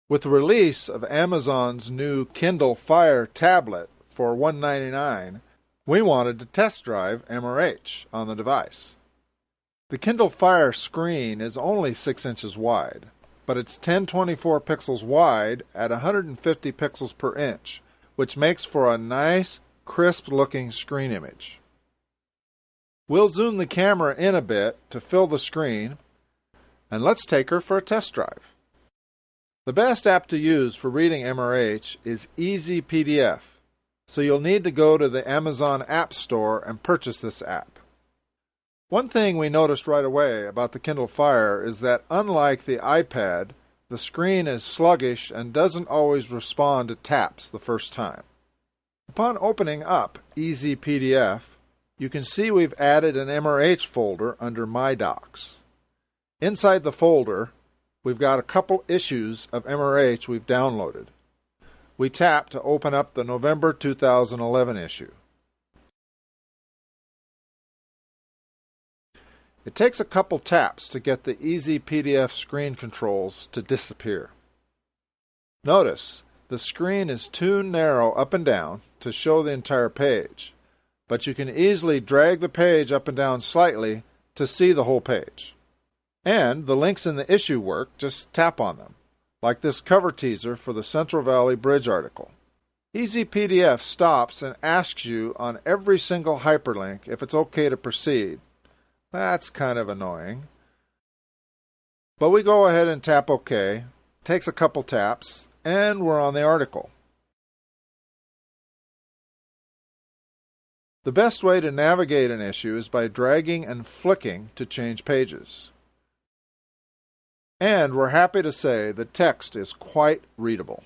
With the release of Amazon's new Kindle Fire tablet for $199, we wanted to test drive MRH on the device. The Kindle Fire screen is only 6 inches wide, but it's 1024 pixels wide at 150 pixels per inch, which makes for a nice, crisp-looking screen image. We'll zoom the camera in a bit to fill the screen, and let's take her for a test drive. The best app to use for reading MRH is EasyPDF, so you'll need to go to the Amazon App Store and purchase this app. One thing we noticed right away about the Kindle Fire is that unlike the iPad, the screen is sluggish and doesn't always respond to taps the first time. Upon opening up EasyPDF, you can see we've added an MRH folder under My Docs. Inside the folder, we've got a couple issues of MRH we've downloaded. We tap to open up the November 2011 issue. It takes a couple taps to get the EasyPDF screen controls to disappear. Notice the screen is too narrow up and down to show the entire page, but you can easily drag the page up and down slightly to see the whole page. And the links in the issue work, just tap on them, like this cover teaser for the Central Valley Bridge article. EasyPDF stops and asks you on every single hyperlink if it's okay to proceed. That's kind of annoying. But we go ahead and tap OK. Takes a couple taps, and we're on the article. The best way to navigate an issue is by dragging and flicking to change pages. And we're happy to say the text is quite readable.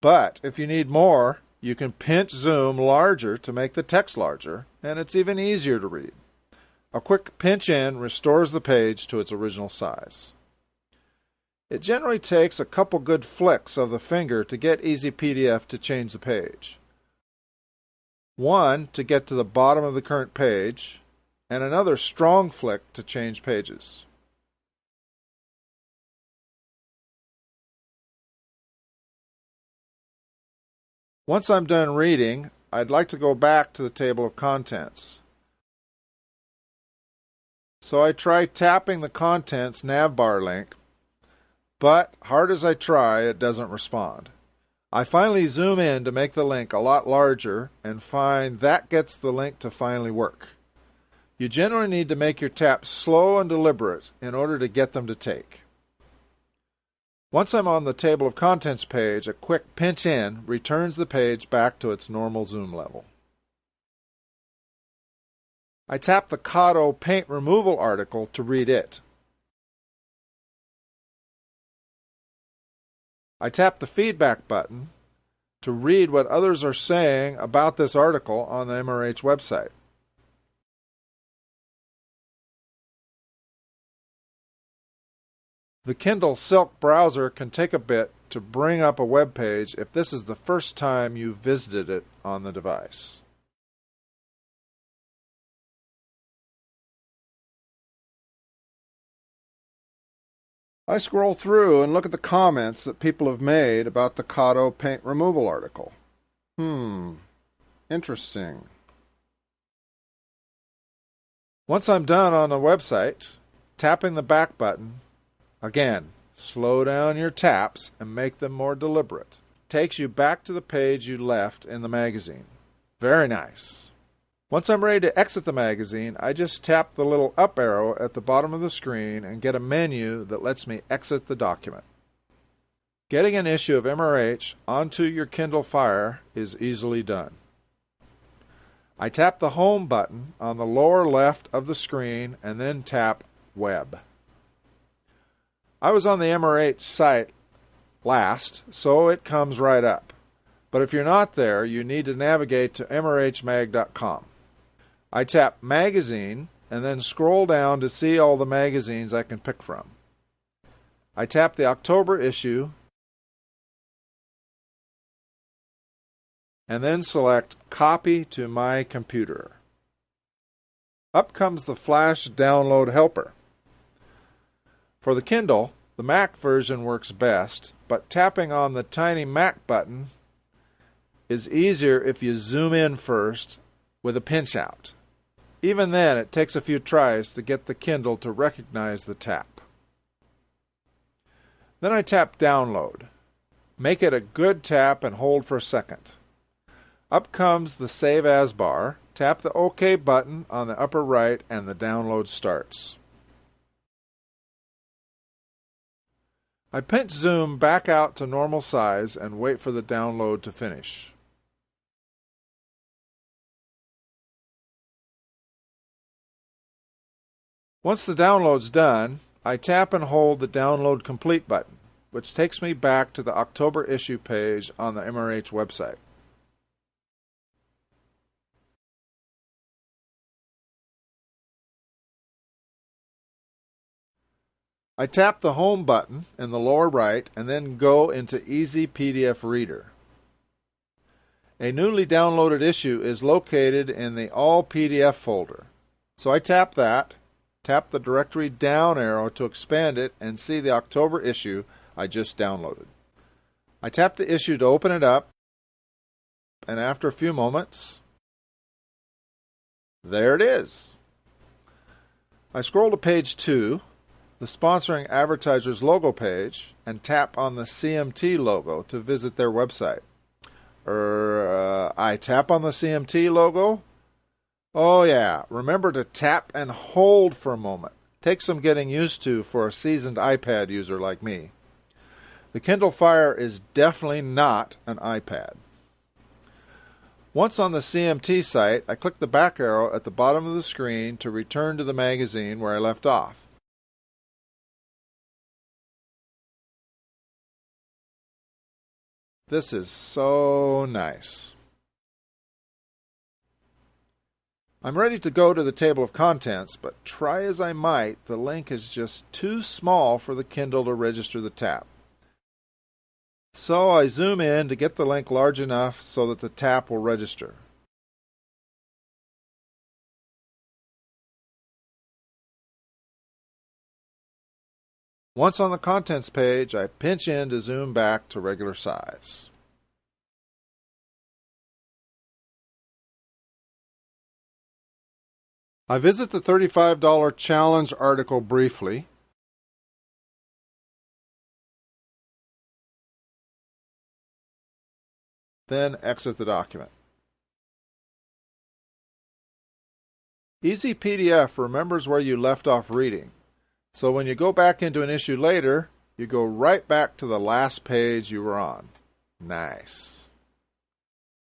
But if you need more, you can pinch zoom larger to make the text larger, and it's even easier to read. A quick pinch in restores the page to its original size. It generally takes a couple good flicks of the finger to get EasyPDF to change the page. One to get to the bottom of the current page, and another strong flick to change pages. Once I'm done reading, I'd like to go back to the table of contents. So I try tapping the contents navbar link, but hard as I try, it doesn't respond. I finally zoom in to make the link a lot larger and find that gets the link to finally work. You generally need to make your taps slow and deliberate in order to get them to take. Once I'm on the table of contents page, a quick pinch in returns the page back to its normal zoom level. I tap the Cado paint removal article to read it. I tap the feedback button to read what others are saying about this article on the MRH website. The Kindle Silk browser can take a bit to bring up a web page if this is the first time you've visited it on the device. I scroll through and look at the comments that people have made about the Cado paint removal article. Interesting. Once I'm done on the website, tapping the back button, again, slow down your taps and make them more deliberate. Takes you back to the page you left in the magazine. Very nice. Once I'm ready to exit the magazine, I just tap the little up arrow at the bottom of the screen and get a menu that lets me exit the document. Getting an issue of MRH onto your Kindle Fire is easily done. I tap the Home button on the lower left of the screen and then tap Web. I was on the MRH site last, so it comes right up. But if you're not there, you need to navigate to mrhmag.com. I tap Magazine and then scroll down to see all the magazines I can pick from. I tap the October issue and then select Copy to My Computer. Up comes the Flash Download Helper. For the Kindle, the Mac version works best, but tapping on the tiny Mac button is easier if you zoom in first with a pinch out. Even then, it takes a few tries to get the Kindle to recognize the tap. Then I tap Download. Make it a good tap and hold for a second. Up comes the Save As bar. Tap the OK button on the upper right and the download starts. I pinch zoom back out to normal size and wait for the download to finish. Once the download's done, I tap and hold the Download Complete button, which takes me back to the October issue page on the MRH website. I tap the Home button in the lower right and then go into Easy PDF Reader. A newly downloaded issue is located in the All PDF folder. So I tap that, tap the directory down arrow to expand it and see the October issue I just downloaded. I tap the issue to open it up, and after a few moments, there it is. I scroll to page 2, the sponsoring advertiser's logo page, and tap on the CMT logo to visit their website. I tap on the CMT logo. Oh yeah, remember to tap and hold for a moment. Takes some getting used to for a seasoned iPad user like me. The Kindle Fire is definitely not an iPad. Once on the CMT site, I click the back arrow at the bottom of the screen to return to the magazine where I left off. This is so nice. I'm ready to go to the table of contents, but try as I might, the link is just too small for the Kindle to register the tap. So I zoom in to get the link large enough so that the tap will register. Once on the contents page, I pinch in to zoom back to regular size. I visit the $35 challenge article briefly. Then exit the document. Easy PDF remembers where you left off reading. So when you go back into an issue later, you go right back to the last page you were on. Nice.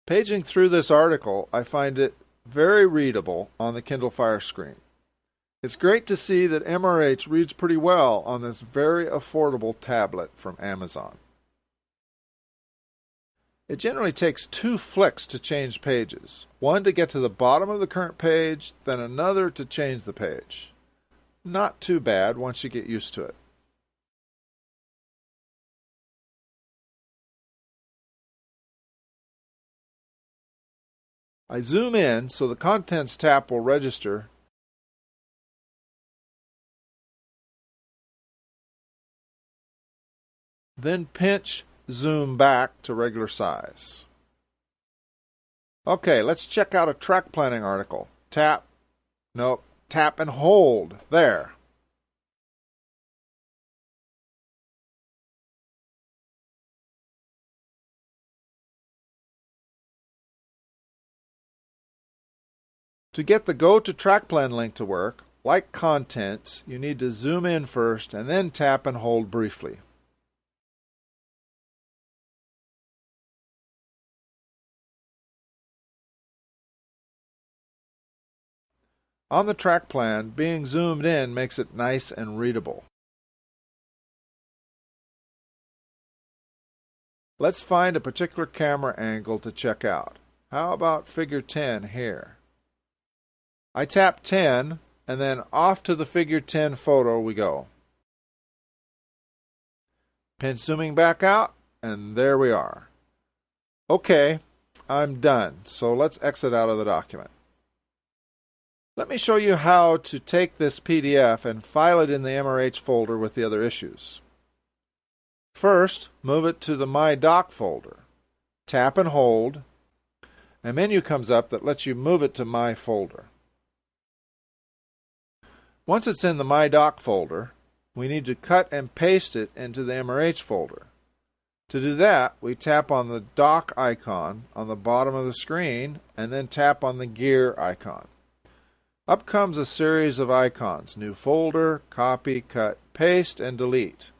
Paging through this article, I find it very readable on the Kindle Fire screen. It's great to see that MRH reads pretty well on this very affordable tablet from Amazon. It generally takes 2 flicks to change pages. One to get to the bottom of the current page, then another to change the page. Not too bad once you get used to it. I zoom in so the Contents tab will register. Then pinch zoom back to regular size. Okay, let's check out a track planning article. Tap and hold. There. To get the Go to TrackPlan link to work, like Contents, you need to zoom in first and then tap and hold briefly. On the track plan, being zoomed in makes it nice and readable. Let's find a particular camera angle to check out. How about figure 10 here? I tap 10, and then off to the figure 10 photo we go. Pinch zooming back out, and there we are. Okay, I'm done, so let's exit out of the document. Let me show you how to take this PDF and file it in the MRH folder with the other issues. First, move it to the My Doc folder. Tap and hold. A menu comes up that lets you move it to My folder. Once it's in the My Doc folder, we need to cut and paste it into the MRH folder. To do that, we tap on the dock icon on the bottom of the screen and then tap on the gear icon. Up comes a series of icons: New Folder, Copy, Cut, Paste, and Delete.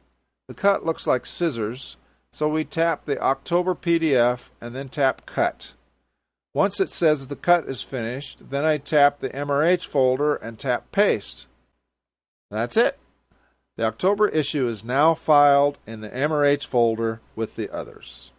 The cut looks like scissors, so we tap the October PDF and then tap Cut. Once it says the cut is finished, then I tap the MRH folder and tap Paste. That's it. The October issue is now filed in the MRH folder with the others.